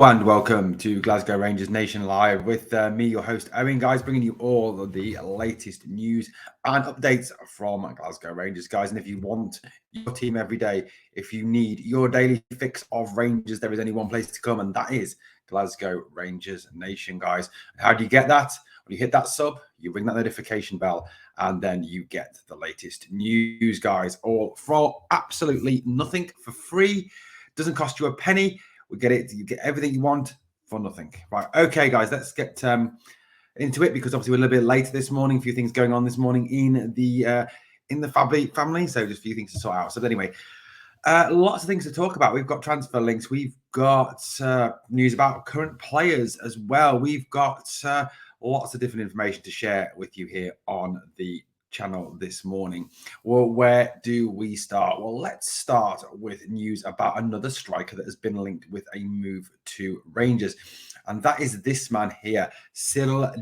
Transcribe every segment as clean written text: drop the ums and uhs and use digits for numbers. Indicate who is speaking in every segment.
Speaker 1: And welcome to Glasgow Rangers Nation Live with me, your host Owen, guys, bringing you all of the latest news and updates from Glasgow Rangers, guys. And if you want your team every day, if you need your daily fix of Rangers, there is only one place to come, and that is Glasgow Rangers Nation, guys. How do you get that? When you hit that sub, you ring that notification bell, and then you get the latest news, guys, all for absolutely nothing, for free. Doesn't cost you a penny. We get it. You get everything you want for nothing. Right. Okay, guys, let's get into it, because obviously we're a little bit later this morning. A few things going on this morning in the family. So just a few things to sort out. So anyway, lots of things to talk about. We've got transfer links. We've got news about current players as well. We've got lots of different information to share with you here on the channel this morning. Well, where do we start? Well, let's start with news about another striker that has been linked with a move to Rangers, and that is this man here, Searle.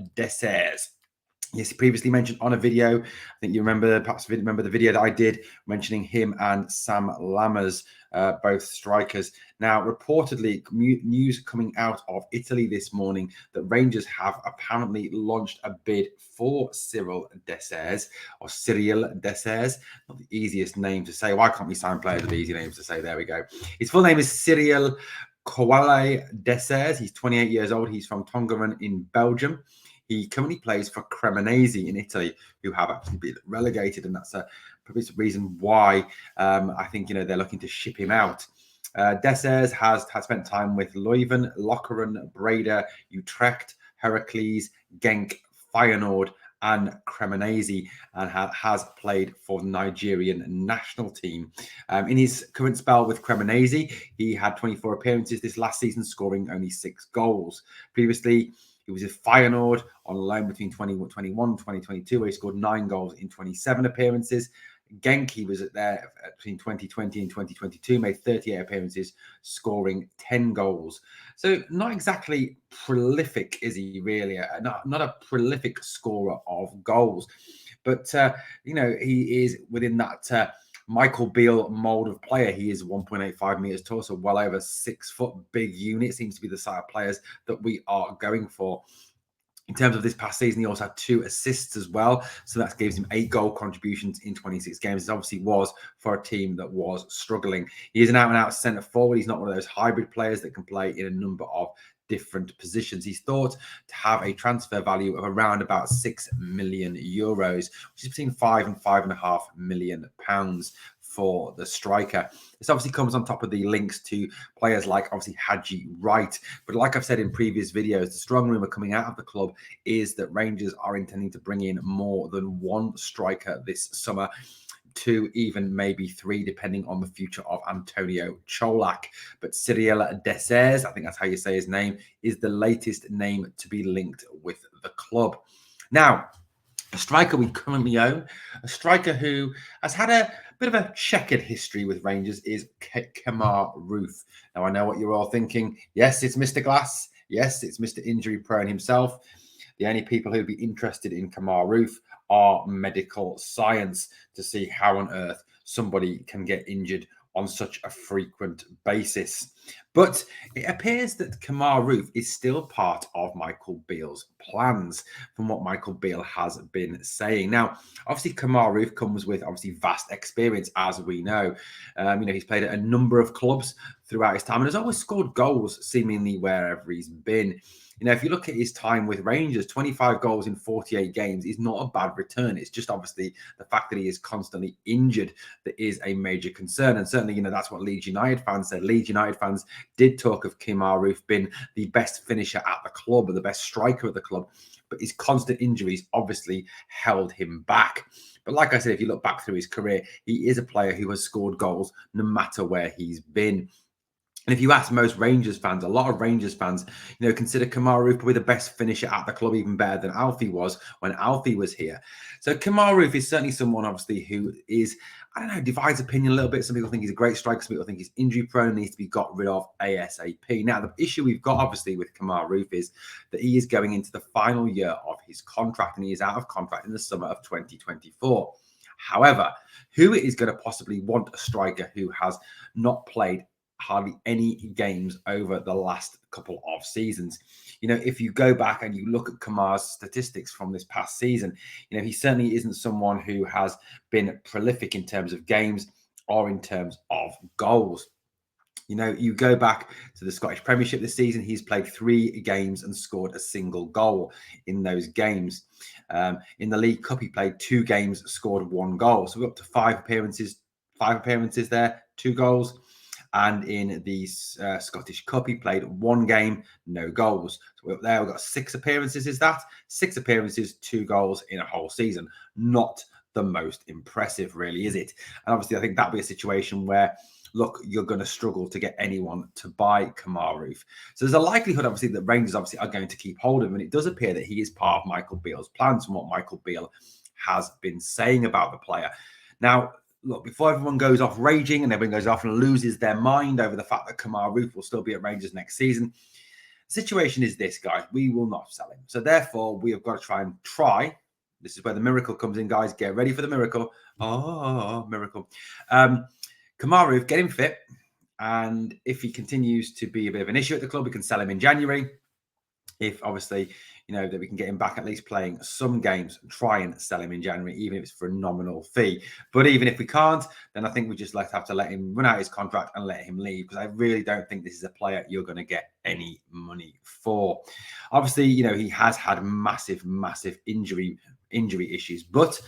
Speaker 1: Yes, he previously mentioned on a video. I think you remember the video that I did mentioning him and Sam Lammers, both strikers. Now, reportedly, news coming out of Italy this morning that Rangers have apparently launched a bid for Searle. Not the easiest name to say. Why can't we sign players with easy names to say? There we go. His full name is Searle Desers. He's 28 years old. He's from Tongeren in Belgium. He currently plays for Cremonese in Italy, who have actually been relegated, and that's probably the reason why I think they're looking to ship him out. Desers has spent time with Leuven, Lokeren, Breda, Utrecht, Heracles, Genk, Feyenoord, and Cremonese, and has played for the Nigerian national team. In his current spell with Cremonese, he had 24 appearances this last season, scoring only 6 goals. Previously, he was at Feyenoord on loan between 2021 and 2022, where he scored 9 goals in 27 appearances. Genk, he was there between 2020 and 2022, made 38 appearances, scoring 10 goals. So not exactly prolific, is he really? Not a prolific scorer of goals. But, he is within that Michael Beale mold of player. He is 1.85 meters tall, so well over 6 foot, big unit. Seems to be the side of players that we are going for. In terms of this past season, he also had 2 assists as well. So that gives him 8 goal contributions in 26 games. It obviously was for a team that was struggling. He is an out-and-out centre forward. He's not one of those hybrid players that can play in a number of different positions. He's thought to have a transfer value of around about 6 million euros, which is between 5 and 5.5 million pounds for the striker. This obviously comes on top of the links to players like obviously Haji Wright. But like I've said in previous videos, the strong rumour coming out of the club is that Rangers are intending to bring in more than 1 striker this summer, 2, even maybe 3, depending on the future of Antonio Cholak. But Searle Desers, I think that's how you say his name, is the latest name to be linked with the club. Now, a striker we currently own, a striker who has had a bit of a checkered history with Rangers, is Kemar Roofe. Now, I know what you're all thinking. Yes, it's Mr. Glass. Yes, it's Mr. Injury Prone himself. The only people who'd be interested in Kemar Roofe are medical science, to see how on earth somebody can get injured on such a frequent basis. But it appears that Kemar Roofe is still part of Michael Beale's plans, from what Michael Beale has been saying. Now, obviously, Kemar Roofe comes with obviously vast experience, as we know. He's played at a number of clubs throughout his time and has always scored goals seemingly wherever he's been. If you look at his time with Rangers, 25 goals in 48 games is not a bad return. It's just obviously the fact that he is constantly injured that is a major concern. And certainly, that's what Leeds United fans said. Leeds United fans did talk of Kemar Roofe being the best finisher at the club, or the best striker at the club, but his constant injuries obviously held him back. But like I said, if you look back through his career, he is a player who has scored goals no matter where he's been. And if you ask most Rangers fans, a lot of Rangers fans, consider Kemar Roofe probably the best finisher at the club, even better than Alfie was when Alfie was here. So Kemar Roofe is certainly someone, obviously, who is, divides opinion a little bit. Some people think he's a great striker. Some people think he's injury prone, needs to be got rid of ASAP. Now, the issue we've got, obviously, with Kemar Roofe is that he is going into the final year of his contract, and he is out of contract in the summer of 2024. However, who is going to possibly want a striker who has not played hardly any games over the last couple of seasons. If you go back and you look at Kamar's statistics from this past season, he certainly isn't someone who has been prolific in terms of games or in terms of goals. You go back to the Scottish Premiership this season, he's played 3 games and scored a single goal in those games. In the League Cup, he played 2 games, scored 1 goal. So we're up to 5 appearances there, 2 goals. And in the Scottish Cup, he played 1 game, no goals. So we're up there, we've got 6 appearances, is that? 6 appearances, 2 goals in a whole season. Not the most impressive, really, is it? And obviously, I think that'll be a situation where, look, you're going to struggle to get anyone to buy Kemar Roofe. So there's a likelihood, obviously, that Rangers obviously are going to keep hold of him. And it does appear that he is part of Michael Beale's plans from what Michael Beale has been saying about the player. Now, look, before everyone goes off raging and everyone goes off and loses their mind over the fact that Kemar Roofe will still be at Rangers next season, the situation is this, guys. We will not sell him. So therefore, we have got to try. This is where the miracle comes in, guys. Get ready for the miracle. Oh, miracle. Kemar Roofe, get him fit. And if he continues to be a bit of an issue at the club, we can sell him in January. If obviously, that we can get him back at least playing some games and try and sell him in January, even if it's for a nominal fee. But even if we can't, then I think we just have to let him run out his contract and let him leave, because I really don't think this is a player you're going to get any money for. Obviously, he has had massive injury issues. But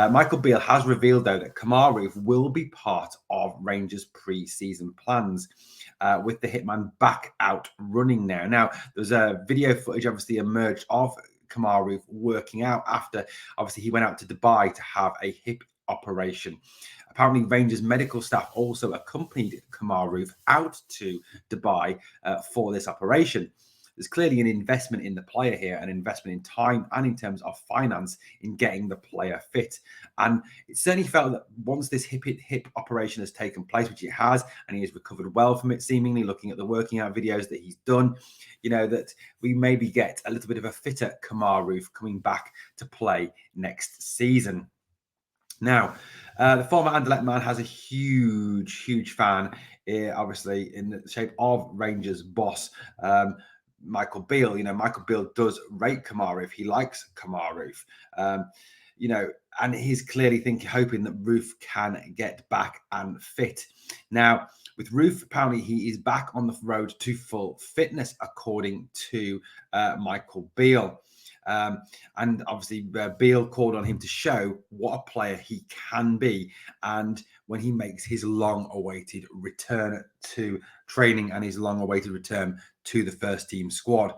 Speaker 1: Michael Beale has revealed, though, that Kemar Roofe will be part of Rangers' pre-season plans, with the hitman back out running now. Now, there's a video footage obviously emerged of Kemar Roofe working out after, obviously, he went out to Dubai to have a hip operation. Apparently, Rangers medical staff also accompanied Kemar Roofe out to Dubai for this operation. There's clearly an investment in the player here, an investment in time and in terms of finance in getting the player fit. And it certainly felt that once this hip operation has taken place, which it has, and he has recovered well from it, seemingly looking at the working out videos that he's done, that we maybe get a little bit of a fitter Kemar Roofe coming back to play next season. Now, the former Anderlecht man has a huge fan, obviously, in the shape of Rangers boss, Michael Beale. Michael Beale does rate Kemar Roofe. He likes Kemar Roofe. And he's clearly hoping that Roofe can get back and fit. Now, with Roofe, apparently he is back on the road to full fitness, according to Michael Beale. And obviously, Beale called on him to show what a player he can be, and when he makes his long-awaited return to training and his long-awaited return to the first team squad.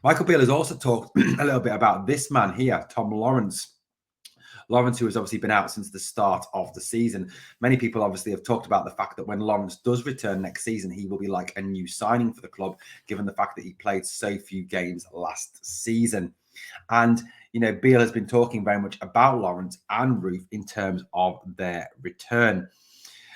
Speaker 1: Michael Beale has also talked a little bit about this man here, Tom Lawrence. Lawrence, who has obviously been out since the start of the season. Many people obviously have talked about the fact that when Lawrence does return next season, he will be like a new signing for the club, given the fact that he played so few games last season. And, Beale has been talking very much about Lawrence and Roofe in terms of their return.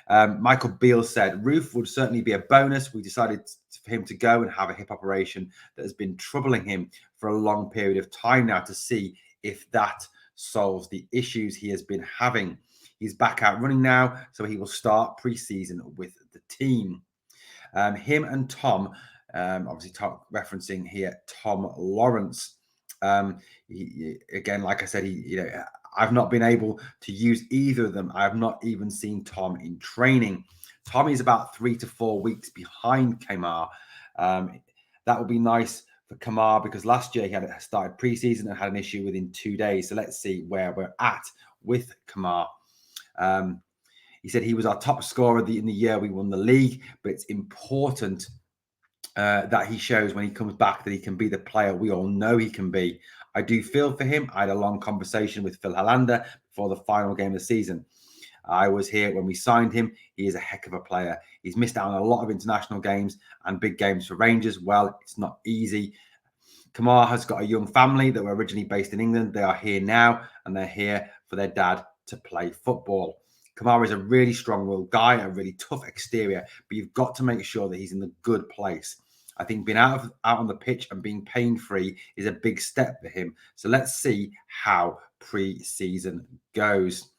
Speaker 1: Michael Beale said, Roofe would certainly be a bonus. We decided for him to go and have a hip operation that has been troubling him for a long period of time now, to see if that solves the issues he has been having. He's back out running now, so he will start pre-season with the team. Him and Tom, obviously referencing here Tom Lawrence. Again, like I said, I've not been able to use either of them. I have not even seen Tom in training. Tom is about 3 to 4 weeks behind Kemar. That would be nice for Kemar, because last year he had started preseason and had an issue within 2 days. So let's see where we're at with Kemar. He said he was our top scorer in the year we won the league, but it's important that he shows when he comes back that he can be the player we all know he can be. I do feel for him. I had a long conversation with Phil Hollander before the final game of the season. I was here when we signed him. He is a heck of a player. He's missed out on a lot of international games and big games for Rangers. Well, it's not easy. Kemar has got a young family that were originally based in England. They are here now, and they're here for their dad to play football. Kemar is a really strong-willed guy, a really tough exterior, but you've got to make sure that he's in the good place. I think being out on the pitch and being pain-free is a big step for him. So let's see how pre-season goes.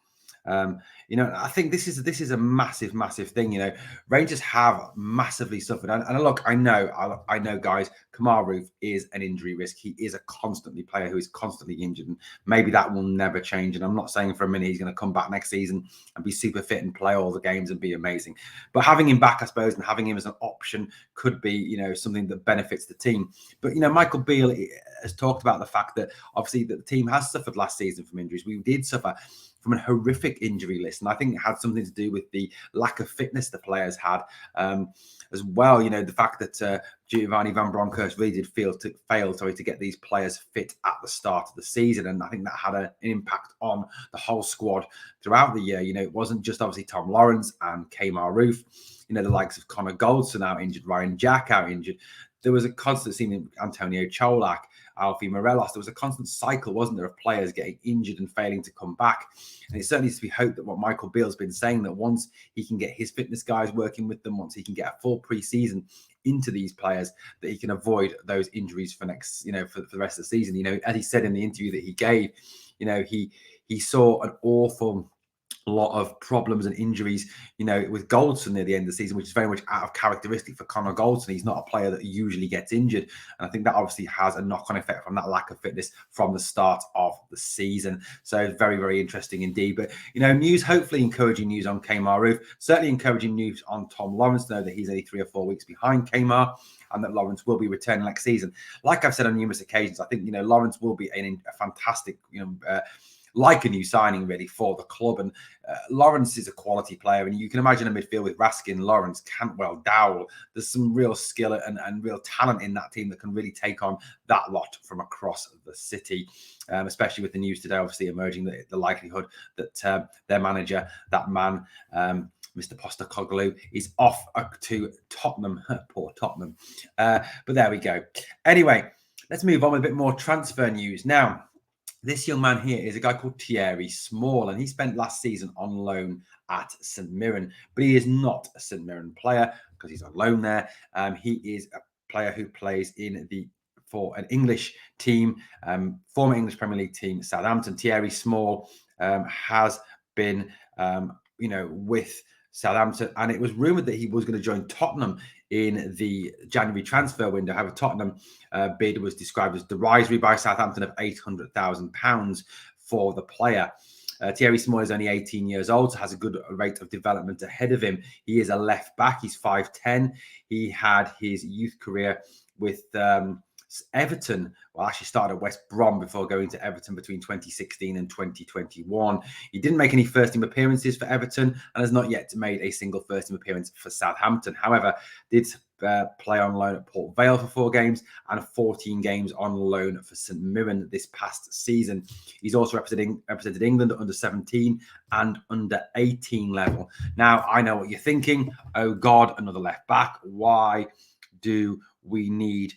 Speaker 1: I think this is a massive thing. Rangers have massively suffered, and look, I know, guys. Kemar Roofe is an injury risk. He is a constantly player who is constantly injured, and maybe that will never change. And I'm not saying for a minute he's going to come back next season and be super fit and play all the games and be amazing. But having him back, I suppose, and having him as an option could be, something that benefits the team. But Michael Beale has talked about the fact that obviously that the team has suffered last season from injuries. We did suffer from a horrific injury list, and I think it had something to do with the lack of fitness the players had, as well. The fact that Giovanni Van Bronckhorst really did fail to get these players fit at the start of the season, and I think that had an impact on the whole squad throughout the year. It wasn't just obviously Tom Lawrence and Kemar Roofe. The likes of Connor Goldson out injured, Ryan Jack out injured. There was a constant scene Antonio Cholak, Alfie Morelos. There was a constant cycle, wasn't there, of players getting injured and failing to come back. And it certainly needs to be hoped that what Michael Beale's been saying, that once he can get his fitness guys working with them, once he can get a full pre-season into these players, that he can avoid those injuries for next, for the rest of the season. As he said in the interview that he gave, he saw an awful lot of problems and injuries, with Goldson near the end of the season, which is very much out of characteristic for Connor Goldson. He's not a player that usually gets injured. And I think that obviously has a knock-on effect from that lack of fitness from the start of the season. So very, very interesting indeed. But, news, hopefully encouraging news on Kemar Roofe, certainly encouraging news on Tom Lawrence, know that he's only 3 or 4 weeks behind Kemar, and that Lawrence will be returning next season. Like I've said on numerous occasions, I think, Lawrence will be a fantastic, like a new signing really for the club. And Lawrence is a quality player, and you can imagine a midfield with Raskin, Lawrence, Cantwell, Dowell. There's some real skill and real talent in that team that can really take on that lot from across the city, especially with the news today obviously emerging the likelihood that their manager, that man, Mr. Postecoglou, is off to Tottenham. Poor Tottenham. But there we go. Anyway, let's move on with a bit more transfer news now. This young man here is a guy called Thierry Searle, and he spent last season on loan at St Mirren, but he is not a St Mirren player because he's on loan there. He is a player who plays for an English team, former English Premier League team, Southampton. Thierry Searle has been, with Southampton, and it was rumoured that he was going to join Tottenham in the January transfer window. However, Tottenham bid was described as derisory by Southampton of £800,000 for the player. Thierry Searle is only 18 years old, so has a good rate of development ahead of him. He is a left back. He's 5'10". He had his youth career with Everton. Well, actually started at West Brom before going to Everton between 2016 and 2021. He didn't make any first-team appearances for Everton and has not yet made a single first-team appearance for Southampton. However, did play on loan at Port Vale for 4 games and 14 games on loan for St Mirren this past season. He's also represented England at under 17 and under 18 level. Now, I know what you're thinking. Oh God, another left back. Why do we need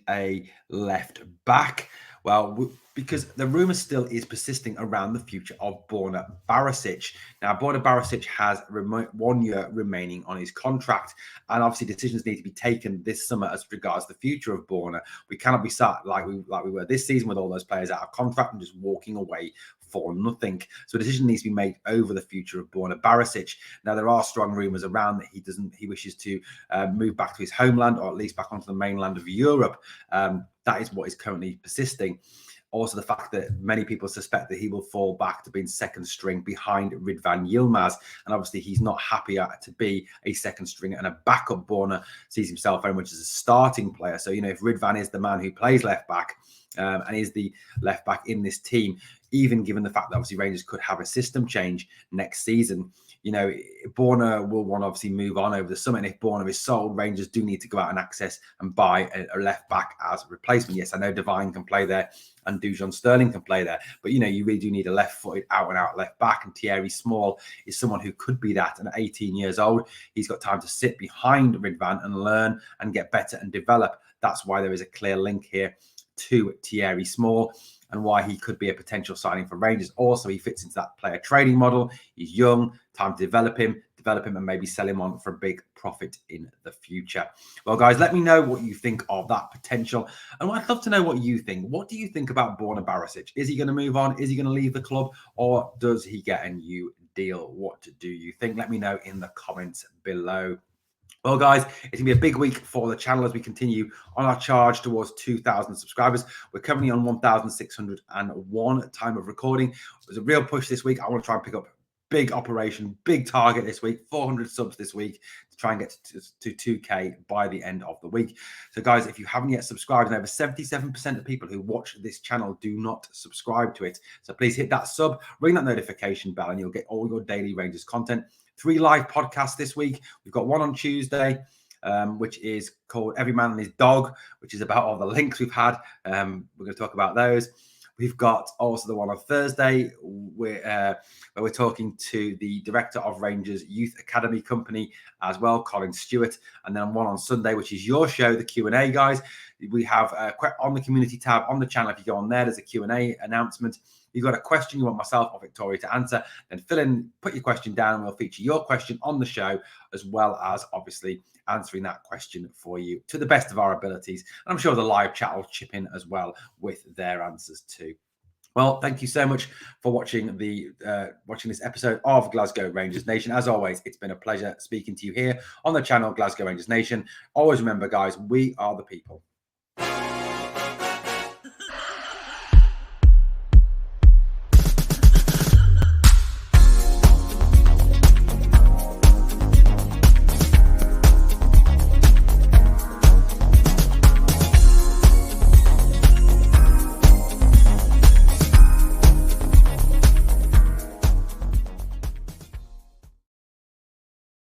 Speaker 1: a left back? Well, because the rumour still is persisting around the future of Borna Barisic. Now, Borna Barisic has 1 year remaining on his contract, and obviously decisions need to be taken this summer as regards the future of Borna. We cannot be sat like we were this season with all those players out of contract and just walking away for nothing. So a decision needs to be made over the future of Borna Barisic. Now, there are strong rumours around that he wishes to move back to his homeland, or at least back onto the mainland of Europe. That is what is currently persisting. Also, the fact that many people suspect that he will fall back to being second string behind Ridvan Yilmaz. And obviously, he's not happy to be a second stringer, and a backup. Borna sees himself very much as a starting player. So, if Ridvan is the man who plays left back and is the left back in this team, even given the fact that obviously Rangers could have a system change next season, Borna will want to obviously move on over the summer. And if Borna is sold, Rangers do need to go out and access and buy a left back as a replacement. Yes, I know Devine can play there and Dujon Sterling can play there, but you really do need a left-footed out-and-out left back, and Thierry Searle is someone who could be that. And at 18 years old, he's got time to sit behind Ridvan and learn and get better and develop. That's why there is a clear link here to Thierry Searle, and why he could be a potential signing for Rangers. Also, he fits into that player trading model. He's young, time to develop him, develop him and maybe sell him on for a big profit in the future. Well, guys, let me know what you think of that potential. And I'd love to know what you think. What do you think about Borna Barisic? Is he going to move on? Is he going to leave the club? Or does he get a new deal? What do you think? Let me know in the comments below. Well, guys, it's going to be a big week for the channel as we continue on our charge towards 2,000 subscribers. We're currently on 1,601 time of recording. There's a real push this week. I want to try and pick up big operation, big target this week, 400 subs this week to try and get to 2K by the end of the week. So, guys, if you haven't yet subscribed, and over 77% of people who watch this channel do not subscribe to it. So please hit that sub, ring that notification bell, and you'll get all your daily Rangers content. 3 live podcasts this week. We've got one on Tuesday, which is called Every Man and His Dog, which is about all the links we've had. We're going to talk about those. We've got also the one on Thursday where we're talking to the director of Rangers Youth Academy Company as well, Colin Stewart. And then one on Sunday, which is your show, the Q&A, guys. We have on the community tab on the channel. If you go on there, there's a Q&A announcement. You've got a question you want myself or Victoria to answer, then put your question down, and we'll feature your question on the show, as well as obviously answering that question for you to the best of our abilities. And I'm sure the live chat will chip in as well with their answers too. Well, thank you so much for watching this episode of Glasgow Rangers Nation. As always, it's been a pleasure speaking to you here on the channel Glasgow Rangers Nation. Always remember, guys, we are the people.